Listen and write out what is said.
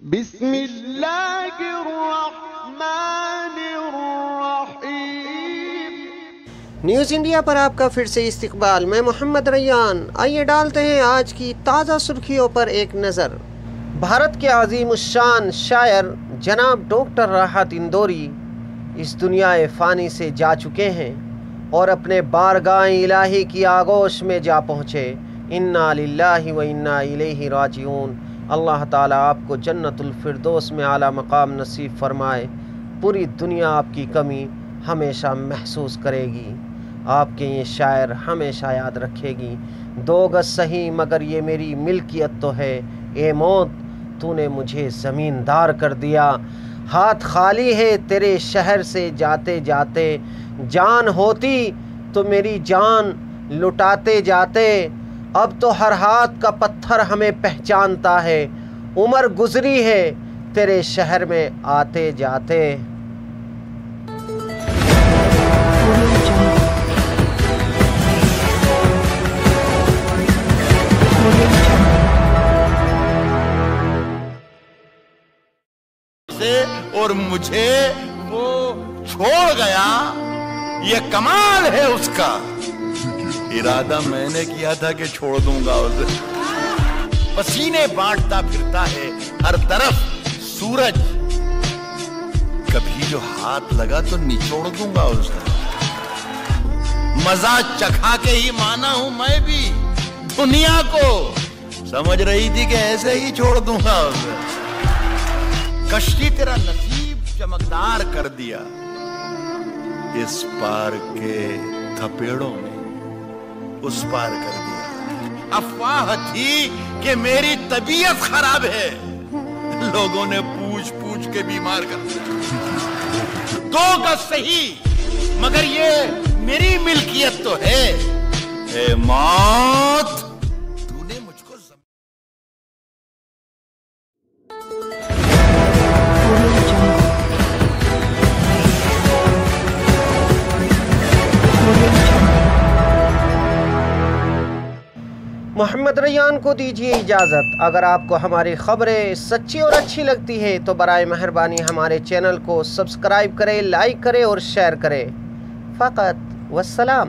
बिस्मिल्लाहिर्रहमानिर्रहीम। News India पर आपका फिर से इस्तकबाल। मैं मोहम्मद रैयान। आइए डालते हैं आज की ताज़ा सुर्खियों पर एक नज़र। भारत के अज़ीम उश्शान शायर जनाब डॉक्टर राहत इंदौरी इस दुनियाए फ़ानी से जा चुके हैं और अपने बारगाह इलाही की आगोश में जा पहुँचे। इन्ना लिल्लाहि व इन्ना इलैहि राजिऊन। अल्लाह ताला आपको जन्नतुल फिरदौस में आला मकाम नसीब फरमाए। पूरी दुनिया आपकी कमी हमेशा महसूस करेगी, आपके ये शायर हमेशा याद रखेगी। 2 गज सही मगर ये मेरी मिल्कियत तो है, ए मौत तूने मुझे ज़मींदार कर दिया। हाथ खाली है तेरे शहर से जाते जाते, जान होती तो मेरी जान लुटाते जाते। अब तो हर हाथ का पत्थर हमें पहचानता है, उम्र गुजरी है तेरे शहर में आते जाते। और मुझे वो छोड़ गया, ये कमाल है उसका। इरादा मैंने किया था कि छोड़ दूंगा उसे। पसीने बांटता फिरता है हर तरफ सूरज, कभी जो हाथ लगा तो निचोड़ दूंगा उसे। मजा चखा के ही माना हूं मैं भी दुनिया को, समझ रही थी कि ऐसे ही छोड़ दूंगा उसे। कश्ती तेरा नसीब चमकदार कर दिया, इस पार के थपेड़ों में उस पार कर दिया। अफवाह थी कि मेरी तबीयत खराब है, लोगों ने पूछ पूछ के बीमार कर दिया। 2 गज सही मगर ये मेरी मिल्कियत तो है, ए मौत तूने मुझको मोहम्मद रैयान को दीजिए इजाज़त। अगर आपको हमारी ख़बरें सच्ची और अच्छी लगती है तो बराए मेहरबानी हमारे चैनल को सब्सक्राइब करें, लाइक करें और शेयर करें। फ़कत वस्सलाम।